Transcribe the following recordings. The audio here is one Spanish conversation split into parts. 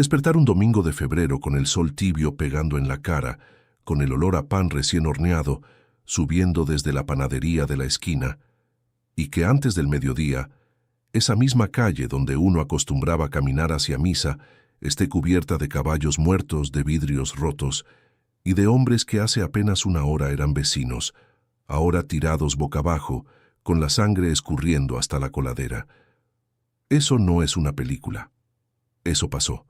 Despertar un domingo de febrero con el sol tibio pegando en la cara, con el olor a pan recién horneado, subiendo desde la panadería de la esquina, y que antes del mediodía, esa misma calle donde uno acostumbraba caminar hacia misa esté cubierta de caballos muertos, de vidrios rotos, y de hombres que hace apenas una hora eran vecinos, ahora tirados boca abajo, con la sangre escurriendo hasta la coladera. Eso no es una película. Eso pasó.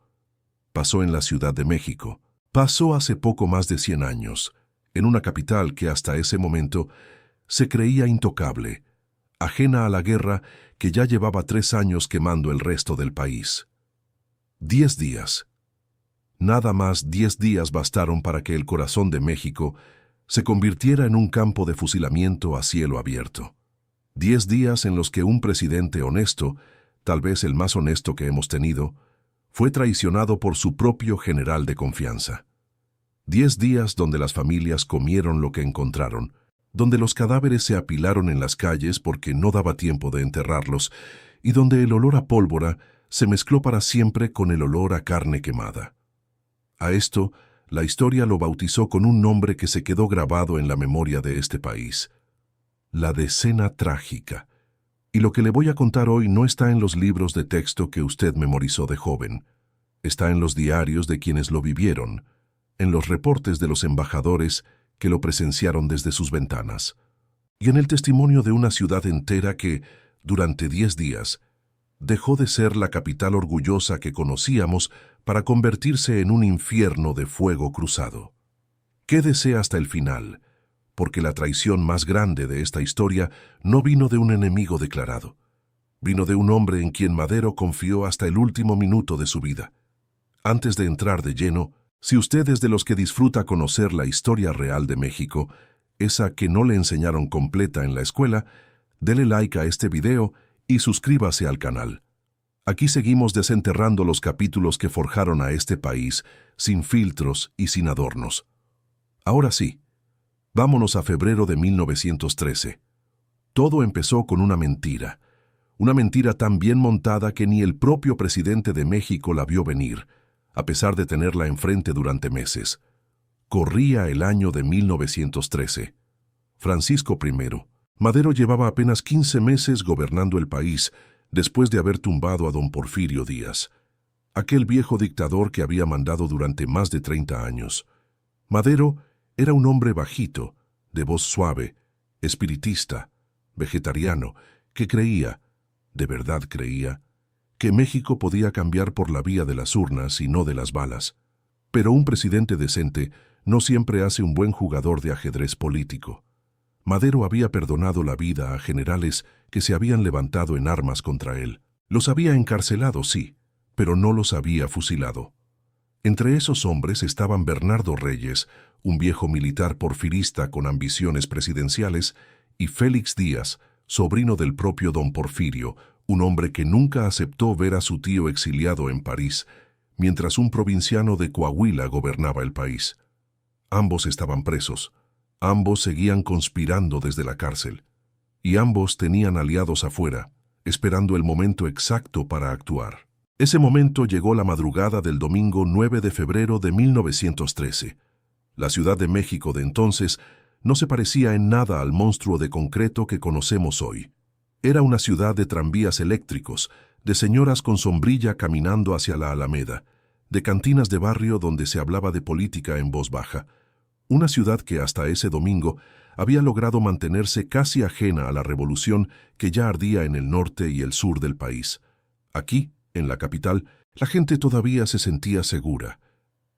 Pasó en la Ciudad de México. Pasó hace poco más de 100 años, en una capital que hasta ese momento se creía intocable, ajena a la guerra que ya llevaba 3 años quemando el resto del país. 10 días. Nada más 10 días bastaron para que el corazón de México se convirtiera en un campo de fusilamiento a cielo abierto. 10 días en los que un presidente honesto, tal vez el más honesto que hemos tenido, fue traicionado por su propio general de confianza. 10 días donde las familias comieron lo que encontraron, donde los cadáveres se apilaron en las calles porque no daba tiempo de enterrarlos, y donde el olor a pólvora se mezcló para siempre con el olor a carne quemada. A esto, la historia lo bautizó con un nombre que se quedó grabado en la memoria de este país: la Decena Trágica. Y lo que le voy a contar hoy no está en los libros de texto que usted memorizó de joven. Está en los diarios de quienes lo vivieron, en los reportes de los embajadores que lo presenciaron desde sus ventanas, y en el testimonio de una ciudad entera que, durante 10 días, dejó de ser la capital orgullosa que conocíamos para convertirse en un infierno de fuego cruzado. Quédese hasta el final, porque la traición más grande de esta historia no vino de un enemigo declarado. Vino de un hombre en quien Madero confió hasta el último minuto de su vida. Antes de entrar de lleno, si usted es de los que disfruta conocer la historia real de México, esa que no le enseñaron completa en la escuela, dele like a este video y suscríbase al canal. Aquí seguimos desenterrando los capítulos que forjaron a este país, sin filtros y sin adornos. Ahora sí, vámonos a febrero de 1913. Todo empezó con una mentira tan bien montada que ni el propio presidente de México la vio venir, a pesar de tenerla enfrente durante meses. Corría el año de 1913. Francisco I. Madero llevaba apenas 15 meses gobernando el país, después de haber tumbado a don Porfirio Díaz, aquel viejo dictador que había mandado durante más de 30 años. Madero era un hombre bajito, de voz suave, espiritista, vegetariano, que creía, de verdad creía, que México podía cambiar por la vía de las urnas y no de las balas. Pero un presidente decente no siempre hace un buen jugador de ajedrez político. Madero había perdonado la vida a generales que se habían levantado en armas contra él. Los había encarcelado, sí, pero no los había fusilado. Entre esos hombres estaban Bernardo Reyes, un viejo militar porfirista con ambiciones presidenciales, y Félix Díaz, sobrino del propio don Porfirio, un hombre que nunca aceptó ver a su tío exiliado en París, mientras un provinciano de Coahuila gobernaba el país. Ambos estaban presos, ambos seguían conspirando desde la cárcel, y ambos tenían aliados afuera, esperando el momento exacto para actuar. Ese momento llegó la madrugada del domingo 9 de febrero de 1913. La Ciudad de México de entonces no se parecía en nada al monstruo de concreto que conocemos hoy. Era una ciudad de tranvías eléctricos, de señoras con sombrilla caminando hacia la Alameda, de cantinas de barrio donde se hablaba de política en voz baja. Una ciudad que hasta ese domingo había logrado mantenerse casi ajena a la revolución que ya ardía en el norte y el sur del país. Aquí, en la capital, la gente todavía se sentía segura.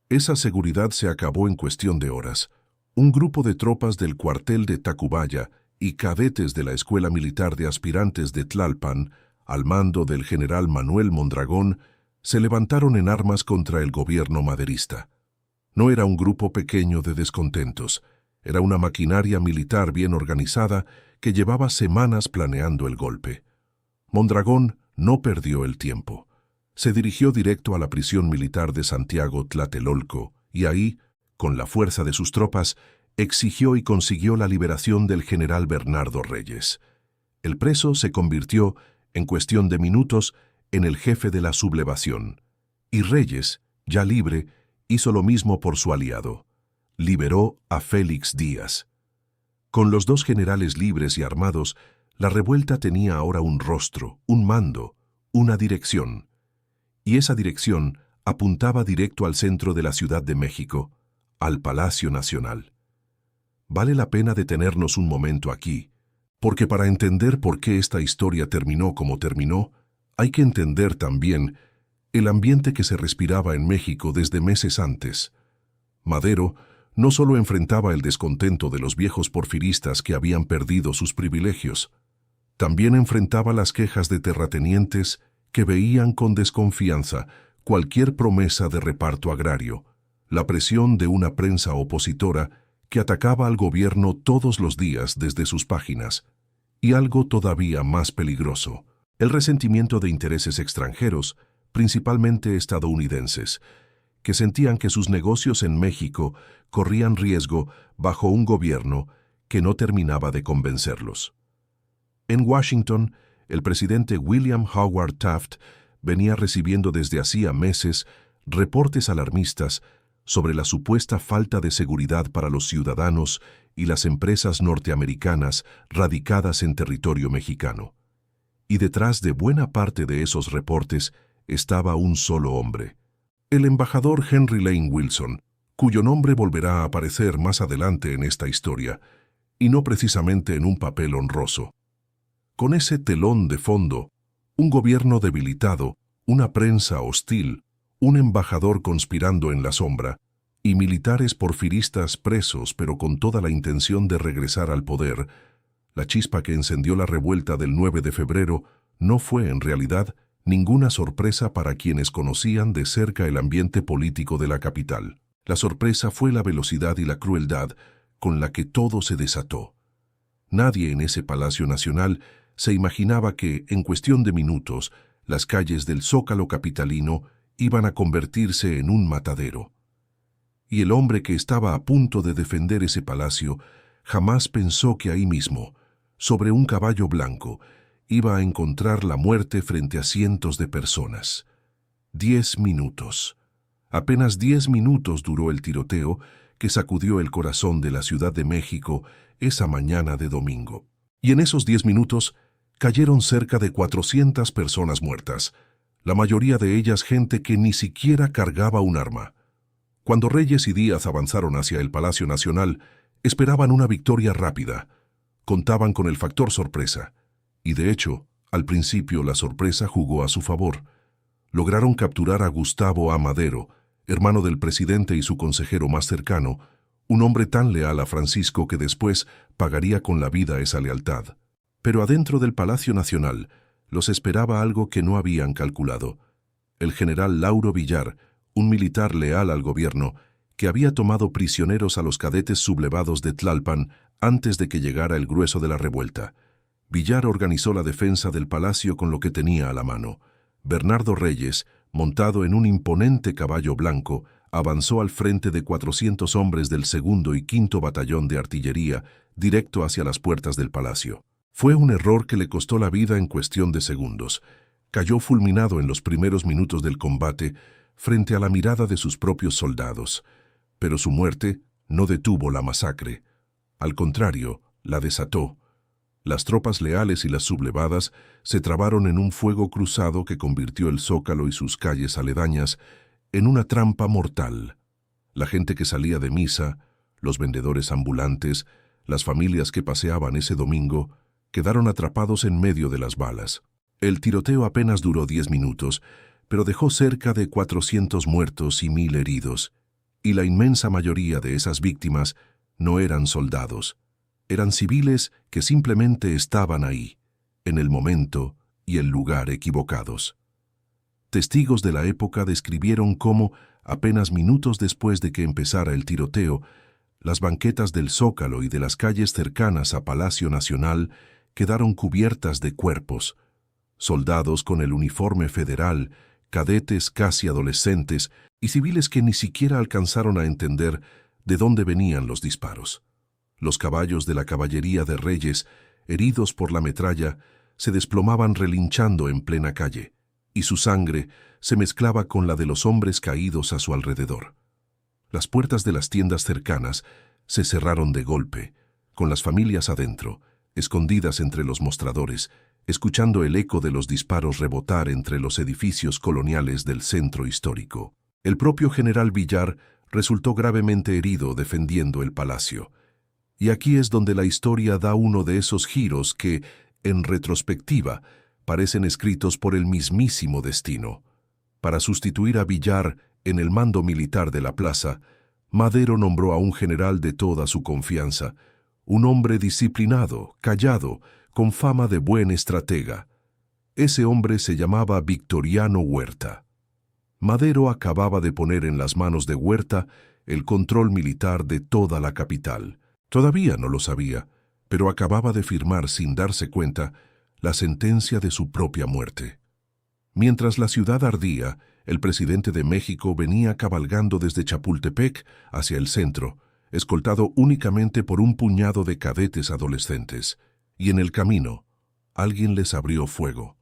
Esa seguridad se acabó en cuestión de horas. Un grupo de tropas del cuartel de Tacubaya y cadetes de la Escuela Militar de Aspirantes de Tlalpan, al mando del general Manuel Mondragón, se levantaron en armas contra el gobierno maderista. No era un grupo pequeño de descontentos, era una maquinaria militar bien organizada que llevaba semanas planeando el golpe. Mondragón no perdió el tiempo. Se dirigió directo a la prisión militar de Santiago Tlatelolco y ahí, con la fuerza de sus tropas, exigió y consiguió la liberación del general Bernardo Reyes. El preso se convirtió, en cuestión de minutos, en el jefe de la sublevación. Y Reyes, ya libre, hizo lo mismo por su aliado. Liberó a Félix Díaz. Con los dos generales libres y armados, la revuelta tenía ahora un rostro, un mando, una dirección. Y esa dirección apuntaba directo al centro de la Ciudad de México, al Palacio Nacional. Vale la pena detenernos un momento aquí, porque para entender por qué esta historia terminó como terminó, hay que entender también el ambiente que se respiraba en México desde meses antes. Madero no solo enfrentaba el descontento de los viejos porfiristas que habían perdido sus privilegios, también enfrentaba las quejas de terratenientes que veían con desconfianza cualquier promesa de reparto agrario, la presión de una prensa opositora que atacaba al gobierno todos los días desde sus páginas, y algo todavía más peligroso, el resentimiento de intereses extranjeros, principalmente estadounidenses, que sentían que sus negocios en México corrían riesgo bajo un gobierno que no terminaba de convencerlos. En Washington, el presidente William Howard Taft venía recibiendo desde hacía meses reportes alarmistas sobre la supuesta falta de seguridad para los ciudadanos y las empresas norteamericanas radicadas en territorio mexicano. Y detrás de buena parte de esos reportes estaba un solo hombre, el embajador Henry Lane Wilson, cuyo nombre volverá a aparecer más adelante en esta historia, y no precisamente en un papel honroso. Con ese telón de fondo, un gobierno debilitado, una prensa hostil, un embajador conspirando en la sombra, y militares porfiristas presos pero con toda la intención de regresar al poder, la chispa que encendió la revuelta del 9 de febrero no fue en realidad ninguna sorpresa para quienes conocían de cerca el ambiente político de la capital. La sorpresa fue la velocidad y la crueldad con la que todo se desató. Nadie en ese Palacio Nacional se imaginaba que, en cuestión de minutos, las calles del Zócalo capitalino iban a convertirse en un matadero. Y el hombre que estaba a punto de defender ese palacio jamás pensó que ahí mismo, sobre un caballo blanco, iba a encontrar la muerte frente a cientos de personas. 10 minutos. Apenas 10 minutos duró el tiroteo que sacudió el corazón de la Ciudad de México esa mañana de domingo. Y en esos 10 minutos cayeron cerca de 400 personas muertas, la mayoría de ellas gente que ni siquiera cargaba un arma. Cuando Reyes y Díaz avanzaron hacia el Palacio Nacional, esperaban una victoria rápida. Contaban con el factor sorpresa. Y de hecho, al principio la sorpresa jugó a su favor. Lograron capturar a Gustavo A. Madero, hermano del presidente y su consejero más cercano, un hombre tan leal a Francisco que después pagaría con la vida esa lealtad. Pero adentro del Palacio Nacional los esperaba algo que no habían calculado. El general Lauro Villar, un militar leal al gobierno, que había tomado prisioneros a los cadetes sublevados de Tlalpan antes de que llegara el grueso de la revuelta. Villar organizó la defensa del palacio con lo que tenía a la mano. Bernardo Reyes, montado en un imponente caballo blanco, avanzó al frente de 400 hombres del 2º y 5º Batallón de Artillería, directo hacia las puertas del palacio. Fue un error que le costó la vida en cuestión de segundos. Cayó fulminado en los primeros minutos del combate, frente a la mirada de sus propios soldados. Pero su muerte no detuvo la masacre. Al contrario, la desató. Las tropas leales y las sublevadas se trabaron en un fuego cruzado que convirtió el Zócalo y sus calles aledañas en una trampa mortal. La gente que salía de misa, los vendedores ambulantes, las familias que paseaban ese domingo, quedaron atrapados en medio de las balas. El tiroteo apenas duró 10 minutos, pero dejó cerca de 400 muertos y 1000 heridos, y la inmensa mayoría de esas víctimas no eran soldados. Eran civiles que simplemente estaban ahí, en el momento y el lugar equivocados. Testigos de la época describieron cómo, apenas minutos después de que empezara el tiroteo, las banquetas del Zócalo y de las calles cercanas a Palacio Nacional quedaron cubiertas de cuerpos. Soldados con el uniforme federal, cadetes casi adolescentes y civiles que ni siquiera alcanzaron a entender de dónde venían los disparos. Los caballos de la caballería de Reyes, heridos por la metralla, se desplomaban relinchando en plena calle, y su sangre se mezclaba con la de los hombres caídos a su alrededor. Las puertas de las tiendas cercanas se cerraron de golpe, con las familias adentro, escondidas entre los mostradores, escuchando el eco de los disparos rebotar entre los edificios coloniales del centro histórico. El propio general Villar resultó gravemente herido defendiendo el palacio. Y aquí es donde la historia da uno de esos giros que, en retrospectiva, parecen escritos por el mismísimo destino. Para sustituir a Villar en el mando militar de la plaza, Madero nombró a un general de toda su confianza, un hombre disciplinado, callado, con fama de buen estratega. Ese hombre se llamaba Victoriano Huerta. Madero acababa de poner en las manos de Huerta el control militar de toda la capital. Todavía no lo sabía, pero acababa de firmar sin darse cuenta la sentencia de su propia muerte. Mientras la ciudad ardía, el presidente de México venía cabalgando desde Chapultepec hacia el centro, escoltado únicamente por un puñado de cadetes adolescentes, y en el camino, alguien les abrió fuego.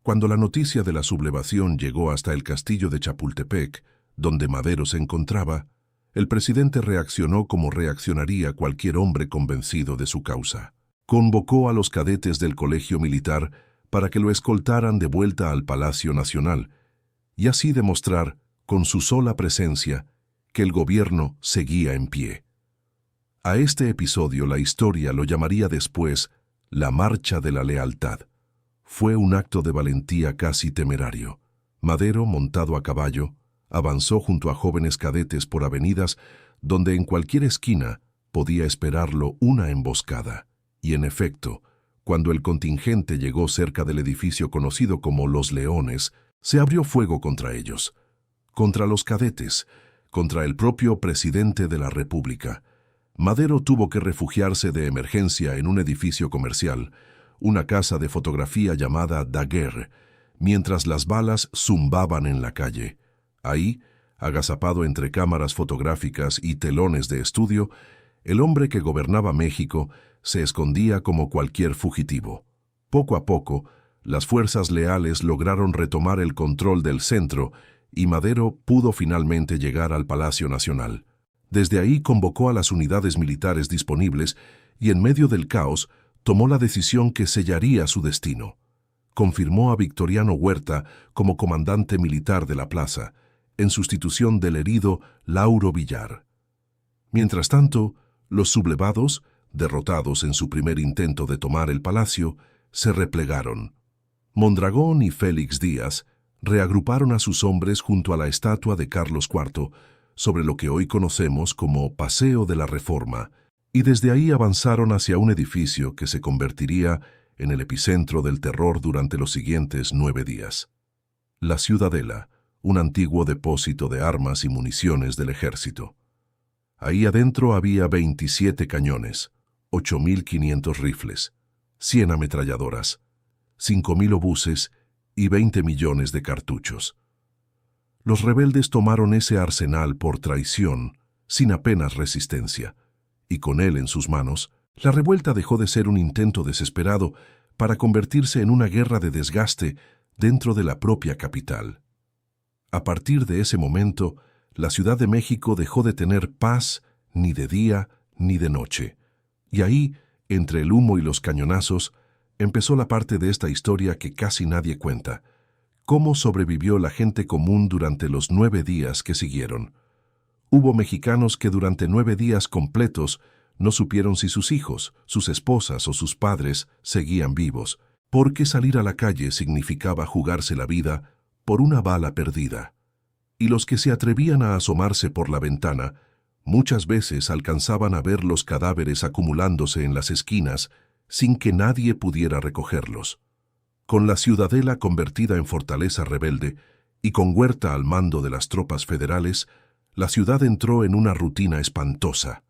Cuando la noticia de la sublevación llegó hasta el castillo de Chapultepec, donde Madero se encontraba, el presidente reaccionó como reaccionaría cualquier hombre convencido de su causa. Convocó a los cadetes del colegio militar para que lo escoltaran de vuelta al Palacio Nacional, y así demostrar, con su sola presencia, que el gobierno seguía en pie. A este episodio la historia lo llamaría después la Marcha de la Lealtad. Fue un acto de valentía casi temerario. Madero, montado a caballo, avanzó junto a jóvenes cadetes por avenidas donde en cualquier esquina podía esperarlo una emboscada. Y en efecto, cuando el contingente llegó cerca del edificio conocido como Los Leones, se abrió fuego contra ellos, contra los cadetes, contra el propio presidente de la República. Madero tuvo que refugiarse de emergencia en un edificio comercial, una casa de fotografía llamada Daguerre, mientras las balas zumbaban en la calle. Ahí, agazapado entre cámaras fotográficas y telones de estudio, el hombre que gobernaba México se escondía como cualquier fugitivo. Poco a poco, las fuerzas leales lograron retomar el control del centro y Madero pudo finalmente llegar al Palacio Nacional. Desde ahí convocó a las unidades militares disponibles y en medio del caos tomó la decisión que sellaría su destino. Confirmó a Victoriano Huerta como comandante militar de la plaza, en sustitución del herido Lauro Villar. Mientras tanto, los sublevados, derrotados en su primer intento de tomar el palacio, se replegaron. Mondragón y Félix Díaz reagruparon a sus hombres junto a la estatua de Carlos IV, sobre lo que hoy conocemos como Paseo de la Reforma, y desde ahí avanzaron hacia un edificio que se convertiría en el epicentro del terror durante los siguientes 9 días. La Ciudadela, un antiguo depósito de armas y municiones del ejército. Ahí adentro había 27 cañones, 8.500 rifles, 100 ametralladoras, 5.000 obuses y 20 millones de cartuchos. Los rebeldes tomaron ese arsenal por traición, sin apenas resistencia, y con él en sus manos, la revuelta dejó de ser un intento desesperado para convertirse en una guerra de desgaste dentro de la propia capital. A partir de ese momento, la Ciudad de México dejó de tener paz ni de día ni de noche. Y ahí, entre el humo y los cañonazos, empezó la parte de esta historia que casi nadie cuenta. Cómo sobrevivió la gente común durante los 9 días que siguieron. Hubo mexicanos que durante 9 días completos no supieron si sus hijos, sus esposas o sus padres seguían vivos, porque salir a la calle significaba jugarse la vida por una bala perdida. Y los que se atrevían a asomarse por la ventana, muchas veces alcanzaban a ver los cadáveres acumulándose en las esquinas sin que nadie pudiera recogerlos. Con la Ciudadela convertida en fortaleza rebelde y con Huerta al mando de las tropas federales, la ciudad entró en una rutina espantosa.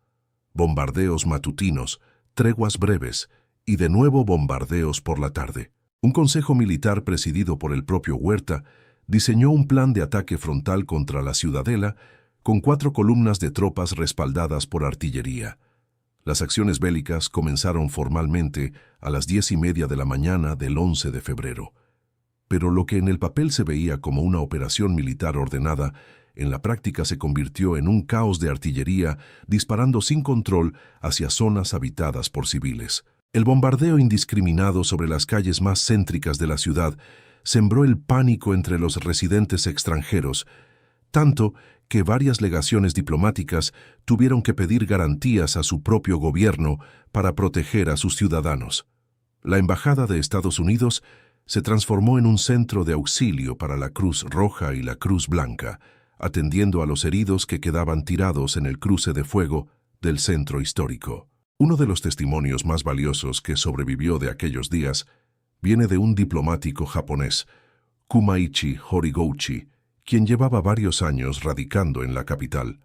Bombardeos matutinos, treguas breves y de nuevo bombardeos por la tarde. Un consejo militar presidido por el propio Huerta diseñó un plan de ataque frontal contra la Ciudadela con 4 columnas de tropas respaldadas por artillería. Las acciones bélicas comenzaron formalmente a las 10:30 de la mañana del 11 de febrero. Pero lo que en el papel se veía como una operación militar ordenada, en la práctica se convirtió en un caos de artillería disparando sin control hacia zonas habitadas por civiles. El bombardeo indiscriminado sobre las calles más céntricas de la ciudad sembró el pánico entre los residentes extranjeros, tanto que varias legaciones diplomáticas tuvieron que pedir garantías a su propio gobierno para proteger a sus ciudadanos. La Embajada de Estados Unidos se transformó en un centro de auxilio para la Cruz Roja y la Cruz Blanca, atendiendo a los heridos que quedaban tirados en el cruce de fuego del centro histórico. Uno de los testimonios más valiosos que sobrevivió de aquellos días viene de un diplomático japonés, Kumaichi Horigouchi, quien llevaba varios años radicando en la capital.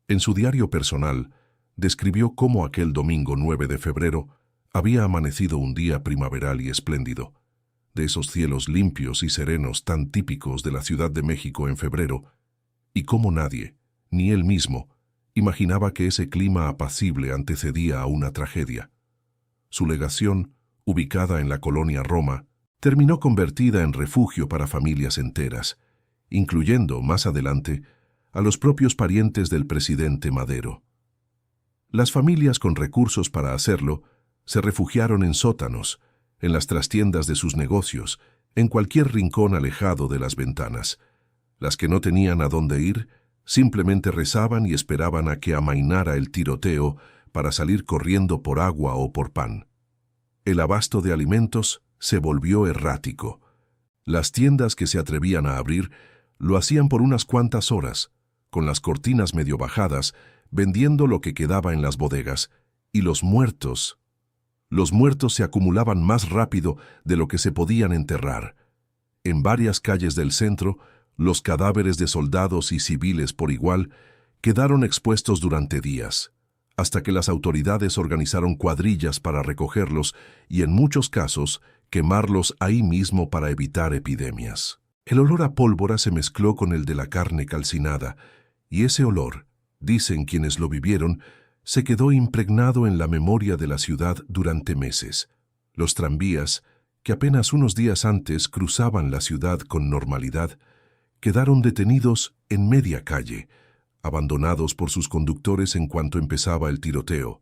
En su diario personal, describió cómo aquel domingo 9 de febrero había amanecido un día primaveral y espléndido, de esos cielos limpios y serenos tan típicos de la Ciudad de México en febrero, y cómo nadie, ni él mismo, imaginaba que ese clima apacible antecedía a una tragedia. Su legación, ubicada en la colonia Roma, terminó convertida en refugio para familias enteras, incluyendo, más adelante, a los propios parientes del presidente Madero. Las familias con recursos para hacerlo se refugiaron en sótanos, en las trastiendas de sus negocios, en cualquier rincón alejado de las ventanas. Las que no tenían a dónde ir, simplemente rezaban y esperaban a que amainara el tiroteo para salir corriendo por agua o por pan. El abasto de alimentos se volvió errático. Las tiendas que se atrevían a abrir lo hacían por unas cuantas horas, con las cortinas medio bajadas, vendiendo lo que quedaba en las bodegas, y los muertos se acumulaban más rápido de lo que se podían enterrar. En varias calles del centro, los cadáveres de soldados y civiles por igual quedaron expuestos durante días, hasta que las autoridades organizaron cuadrillas para recogerlos y, en muchos casos, quemarlos ahí mismo para evitar epidemias. El olor a pólvora se mezcló con el de la carne calcinada, y ese olor, dicen quienes lo vivieron, se quedó impregnado en la memoria de la ciudad durante meses. Los tranvías, que apenas unos días antes cruzaban la ciudad con normalidad, quedaron detenidos en media calle, abandonados por sus conductores en cuanto empezaba el tiroteo.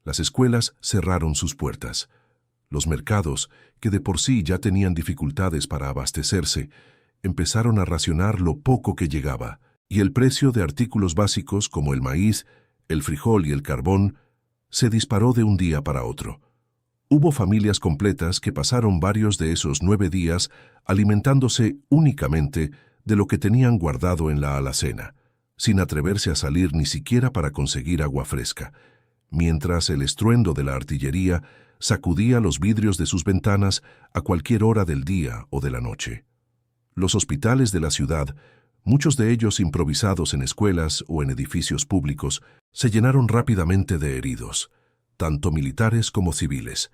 Las escuelas cerraron sus puertas. Los mercados, que de por sí ya tenían dificultades para abastecerse, empezaron a racionar lo poco que llegaba, y el precio de artículos básicos como el maíz, el frijol y el carbón se disparó de un día para otro. Hubo familias completas que pasaron varios de esos 9 días alimentándose únicamente de lo que tenían guardado en la alacena, sin atreverse a salir ni siquiera para conseguir agua fresca, mientras el estruendo de la artillería sacudía los vidrios de sus ventanas a cualquier hora del día o de la noche. Los hospitales de la ciudad, muchos de ellos improvisados en escuelas o en edificios públicos, se llenaron rápidamente de heridos, tanto militares como civiles.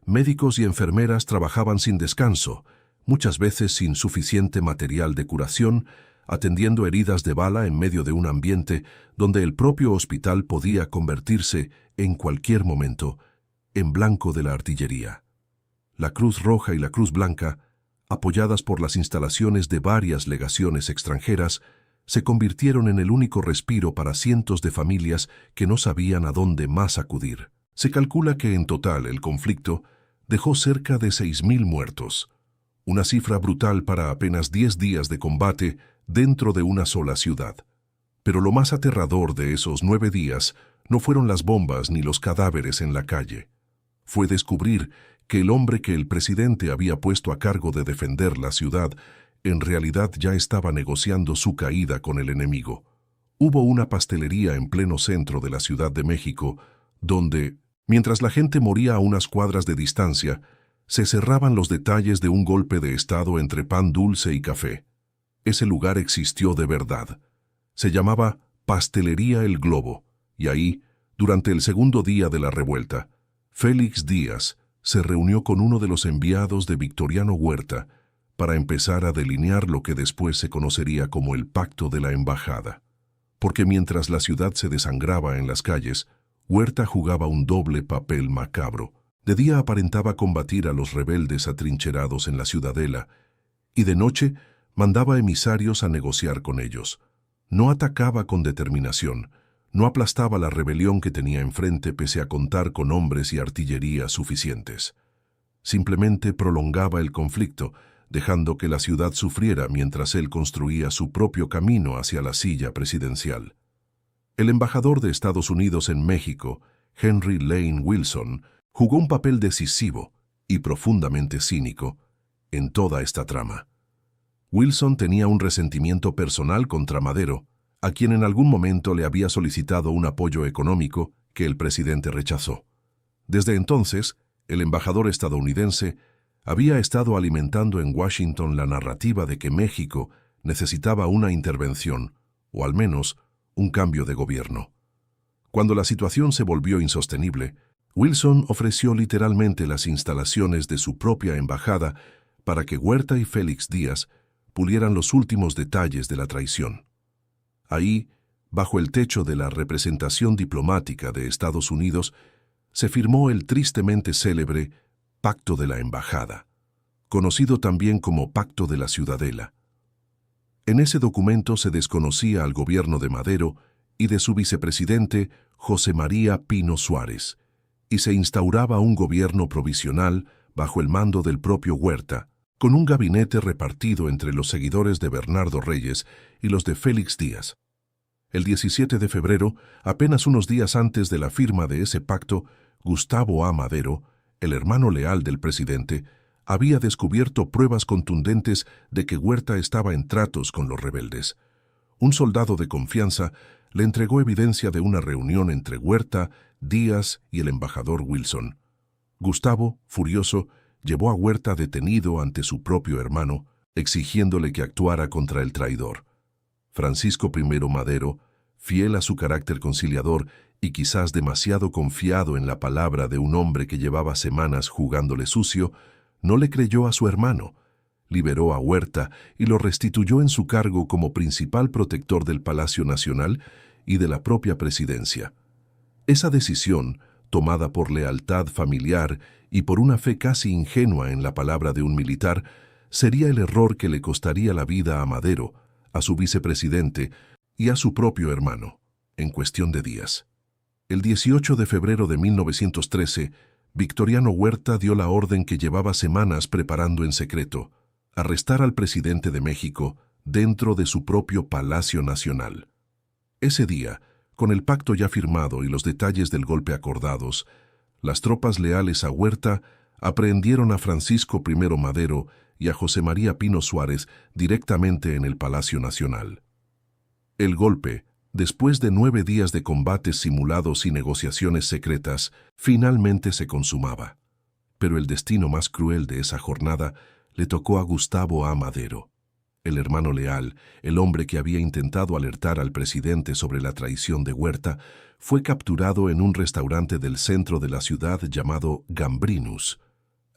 Médicos y enfermeras trabajaban sin descanso, muchas veces sin suficiente material de curación, atendiendo heridas de bala en medio de un ambiente donde el propio hospital podía convertirse, en cualquier momento, en blanco de la artillería. La Cruz Roja y la Cruz Blanca, apoyadas por las instalaciones de varias legaciones extranjeras, se convirtieron en el único respiro para cientos de familias que no sabían a dónde más acudir. Se calcula que en total el conflicto dejó cerca de 6.000 muertos, una cifra brutal para apenas 10 días de combate dentro de una sola ciudad. Pero lo más aterrador de esos 9 días no fueron las bombas ni los cadáveres en la calle. Fue descubrir que el hombre que el presidente había puesto a cargo de defender la ciudad en realidad ya estaba negociando su caída con el enemigo. Hubo una pastelería en pleno centro de la Ciudad de México donde, mientras la gente moría a unas cuadras de distancia, se cerraban los detalles de un golpe de estado entre pan dulce y café. Ese lugar existió de verdad. Se llamaba Pastelería El Globo, y ahí, durante el segundo día de la revuelta, Félix Díaz se reunió con uno de los enviados de Victoriano Huerta para empezar a delinear lo que después se conocería como el Pacto de la Embajada. Porque mientras la ciudad se desangraba en las calles, Huerta jugaba un doble papel macabro. De día aparentaba combatir a los rebeldes atrincherados en la ciudadela, y de noche mandaba emisarios a negociar con ellos. No atacaba con determinación, no aplastaba la rebelión que tenía enfrente pese a contar con hombres y artillería suficientes. Simplemente prolongaba el conflicto, dejando que la ciudad sufriera mientras él construía su propio camino hacia la silla presidencial. El embajador de Estados Unidos en México, Henry Lane Wilson, jugó un papel decisivo y profundamente cínico en toda esta trama. Wilson tenía un resentimiento personal contra Madero, a quien en algún momento le había solicitado un apoyo económico que el presidente rechazó. Desde entonces, el embajador estadounidense había estado alimentando en Washington la narrativa de que México necesitaba una intervención, o al menos un cambio de gobierno. Cuando la situación se volvió insostenible, Wilson ofreció literalmente las instalaciones de su propia embajada para que Huerta y Félix Díaz pulieran los últimos detalles de la traición. Ahí, bajo el techo de la representación diplomática de Estados Unidos, se firmó el tristemente célebre Pacto de la Embajada, conocido también como Pacto de la Ciudadela. En ese documento se desconocía al gobierno de Madero y de su vicepresidente José María Pino Suárez, y se instauraba un gobierno provisional bajo el mando del propio Huerta, con un gabinete repartido entre los seguidores de Bernardo Reyes y los de Félix Díaz. El 17 de febrero, apenas unos días antes de la firma de ese pacto, Gustavo A. Madero, el hermano leal del presidente, había descubierto pruebas contundentes de que Huerta estaba en tratos con los rebeldes. Un soldado de confianza le entregó evidencia de una reunión entre Huerta, Díaz y el embajador Wilson. Gustavo, furioso, llevó a Huerta detenido ante su propio hermano, exigiéndole que actuara contra el traidor. Francisco I. Madero, fiel a su carácter conciliador y quizás demasiado confiado en la palabra de un hombre que llevaba semanas jugándole sucio, no le creyó a su hermano. Liberó a Huerta y lo restituyó en su cargo como principal protector del Palacio Nacional y de la propia presidencia. Esa decisión, tomada por lealtad familiar y por una fe casi ingenua en la palabra de un militar, sería el error que le costaría la vida a Madero, a su vicepresidente y a su propio hermano, en cuestión de días. El 18 de febrero de 1913, Victoriano Huerta dio la orden que llevaba semanas preparando en secreto: arrestar al presidente de México dentro de su propio Palacio Nacional. Ese día, con el pacto ya firmado y los detalles del golpe acordados, las tropas leales a Huerta aprehendieron a Francisco I. Madero y a José María Pino Suárez directamente en el Palacio Nacional. El golpe, después de 9 días de combates simulados y negociaciones secretas, finalmente se consumaba. Pero el destino más cruel de esa jornada le tocó a Gustavo A. Madero. El hermano leal, el hombre que había intentado alertar al presidente sobre la traición de Huerta, fue capturado en un restaurante del centro de la ciudad llamado Gambrinus.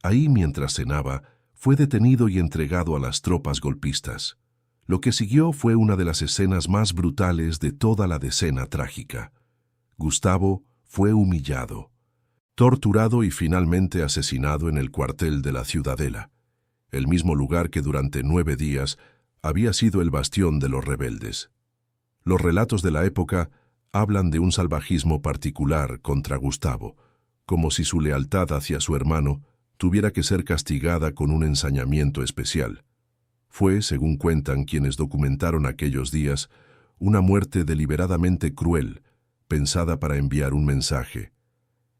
Ahí, mientras cenaba, fue detenido y entregado a las tropas golpistas. Lo que siguió fue una de las escenas más brutales de toda la decena trágica. Gustavo fue humillado, torturado y finalmente asesinado en el cuartel de la Ciudadela, el mismo lugar que durante 9 días había sido el bastión de los rebeldes. Los relatos de la época hablan de un salvajismo particular contra Gustavo, como si su lealtad hacia su hermano tuviera que ser castigada con un ensañamiento especial. Fue, según cuentan quienes documentaron aquellos días, una muerte deliberadamente cruel, pensada para enviar un mensaje.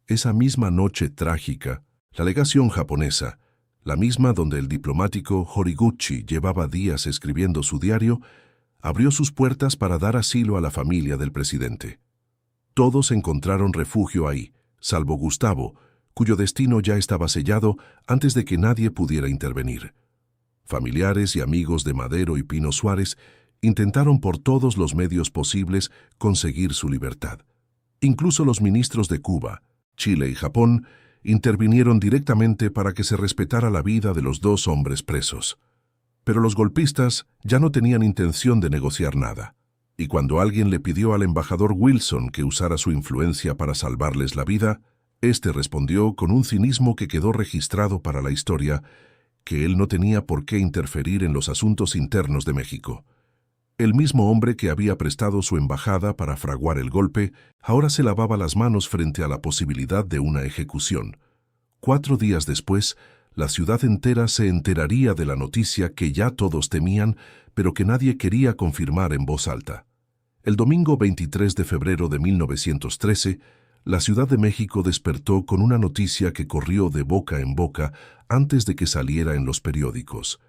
Esa misma noche trágica, la legación japonesa, la misma donde el diplomático Horiguchi llevaba días escribiendo su diario, abrió sus puertas para dar asilo a la familia del presidente. Todos encontraron refugio ahí, salvo Gustavo, cuyo destino ya estaba sellado antes de que nadie pudiera intervenir. Familiares y amigos de Madero y Pino Suárez intentaron por todos los medios posibles conseguir su libertad. Incluso los ministros de Cuba, Chile y Japón intervinieron directamente para que se respetara la vida de los 2 hombres presos. Pero los golpistas ya no tenían intención de negociar nada, y cuando alguien le pidió al embajador Wilson que usara su influencia para salvarles la vida, este respondió con un cinismo que quedó registrado para la historia, que él no tenía por qué interferir en los asuntos internos de México. El mismo hombre que había prestado su embajada para fraguar el golpe, ahora se lavaba las manos frente a la posibilidad de una ejecución. 4 días después, la ciudad entera se enteraría de la noticia que ya todos temían, pero que nadie quería confirmar en voz alta. El domingo 23 de febrero de 1913, la Ciudad de México despertó con una noticia que corrió de boca en boca antes de que saliera en los periódicos.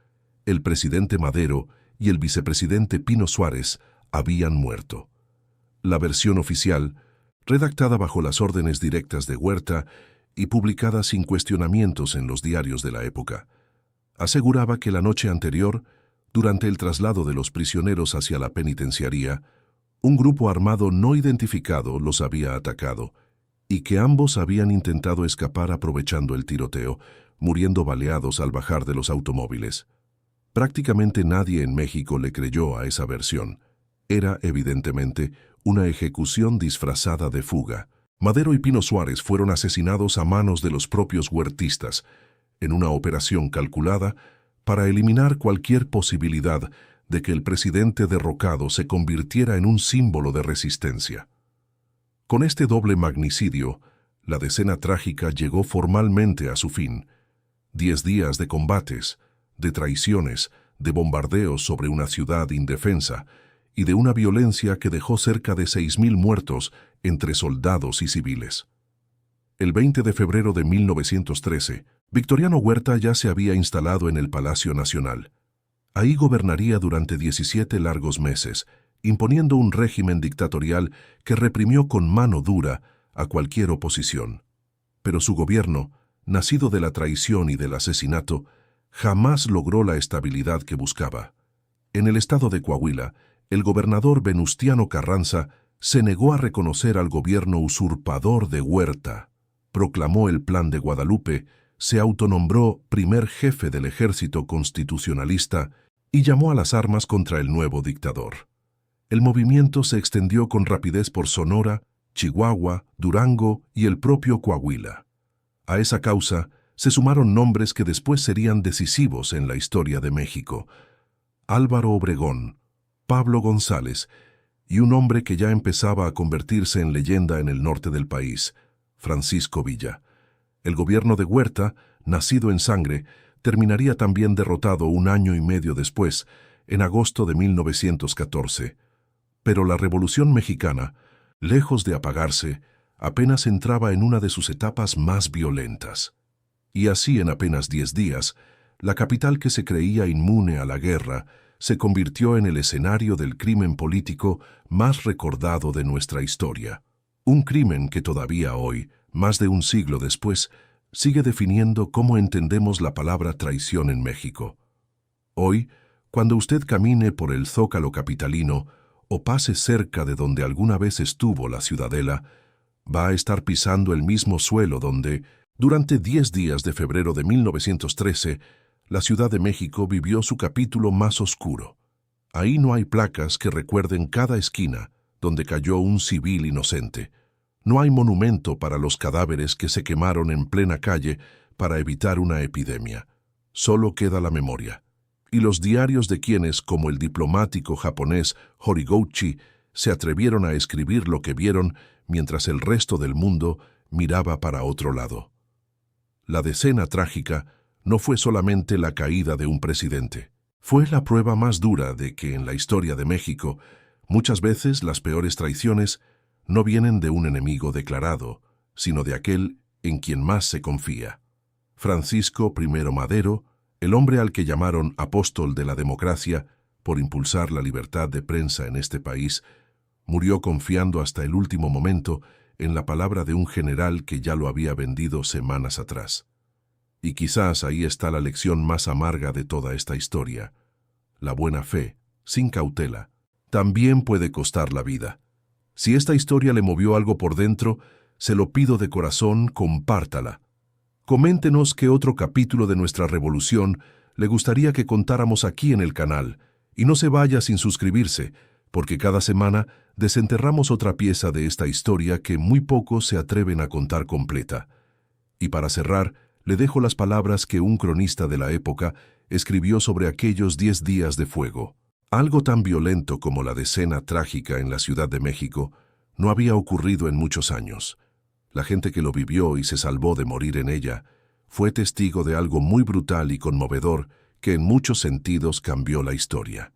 El presidente Madero y el vicepresidente Pino Suárez habían muerto. La versión oficial, redactada bajo las órdenes directas de Huerta y publicada sin cuestionamientos en los diarios de la época, aseguraba que la noche anterior, durante el traslado de los prisioneros hacia la penitenciaría, un grupo armado no identificado los había atacado y que ambos habían intentado escapar aprovechando el tiroteo, muriendo baleados al bajar de los automóviles. Prácticamente nadie en México le creyó a esa versión. Era, evidentemente, una ejecución disfrazada de fuga. Madero y Pino Suárez fueron asesinados a manos de los propios huertistas, en una operación calculada para eliminar cualquier posibilidad de que el presidente derrocado se convirtiera en un símbolo de resistencia. Con este doble magnicidio, la decena trágica llegó formalmente a su fin. 10 días de combates, de traiciones, de bombardeos sobre una ciudad indefensa y de una violencia que dejó cerca de 6.000 muertos entre soldados y civiles. El 20 de febrero de 1913, Victoriano Huerta ya se había instalado en el Palacio Nacional. Ahí gobernaría durante 17 largos meses, imponiendo un régimen dictatorial que reprimió con mano dura a cualquier oposición. Pero su gobierno, nacido de la traición y del asesinato, jamás logró la estabilidad que buscaba. En el estado de Coahuila, el gobernador Venustiano Carranza se negó a reconocer al gobierno usurpador de Huerta, proclamó el Plan de Guadalupe, se autonombró primer jefe del ejército constitucionalista y llamó a las armas contra el nuevo dictador. El movimiento se extendió con rapidez por Sonora, Chihuahua, Durango y el propio Coahuila. A esa causa se sumaron nombres que después serían decisivos en la historia de México: Álvaro Obregón, Pablo González y un hombre que ya empezaba a convertirse en leyenda en el norte del país, Francisco Villa. El gobierno de Huerta, nacido en sangre, terminaría también derrotado 1 año y medio después, en agosto de 1914. Pero la Revolución Mexicana, lejos de apagarse, apenas entraba en una de sus etapas más violentas. Y así en apenas 10 días, la capital que se creía inmune a la guerra se convirtió en el escenario del crimen político más recordado de nuestra historia. Un crimen que todavía hoy, más de un siglo después, sigue definiendo cómo entendemos la palabra traición en México. Hoy, cuando usted camine por el Zócalo capitalino o pase cerca de donde alguna vez estuvo la Ciudadela, va a estar pisando el mismo suelo donde, durante 10 días de febrero de 1913, la Ciudad de México vivió su capítulo más oscuro. Ahí no hay placas que recuerden cada esquina donde cayó un civil inocente. No hay monumento para los cadáveres que se quemaron en plena calle para evitar una epidemia. Solo queda la memoria. Y los diarios de quienes, como el diplomático japonés Horiguchi, se atrevieron a escribir lo que vieron mientras el resto del mundo miraba para otro lado. La decena trágica no fue solamente la caída de un presidente. Fue la prueba más dura de que en la historia de México, muchas veces las peores traiciones no vienen de un enemigo declarado, sino de aquel en quien más se confía. Francisco I. Madero, el hombre al que llamaron apóstol de la democracia por impulsar la libertad de prensa en este país, murió confiando hasta el último momento en la palabra de un general que ya lo había vendido semanas atrás. Y quizás ahí está la lección más amarga de toda esta historia. La buena fe, sin cautela, también puede costar la vida. Si esta historia le movió algo por dentro, se lo pido de corazón, compártala. Coméntenos qué otro capítulo de nuestra revolución le gustaría que contáramos aquí en el canal, y no se vaya sin suscribirse, porque cada semana desenterramos otra pieza de esta historia que muy pocos se atreven a contar completa. Y para cerrar, le dejo las palabras que un cronista de la época escribió sobre aquellos 10 días de fuego. Algo tan violento como la decena trágica en la Ciudad de México no había ocurrido en muchos años. La gente que lo vivió y se salvó de morir en ella fue testigo de algo muy brutal y conmovedor que en muchos sentidos cambió la historia.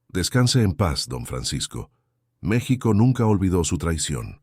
Descanse en paz, don Francisco. México nunca olvidó su traición.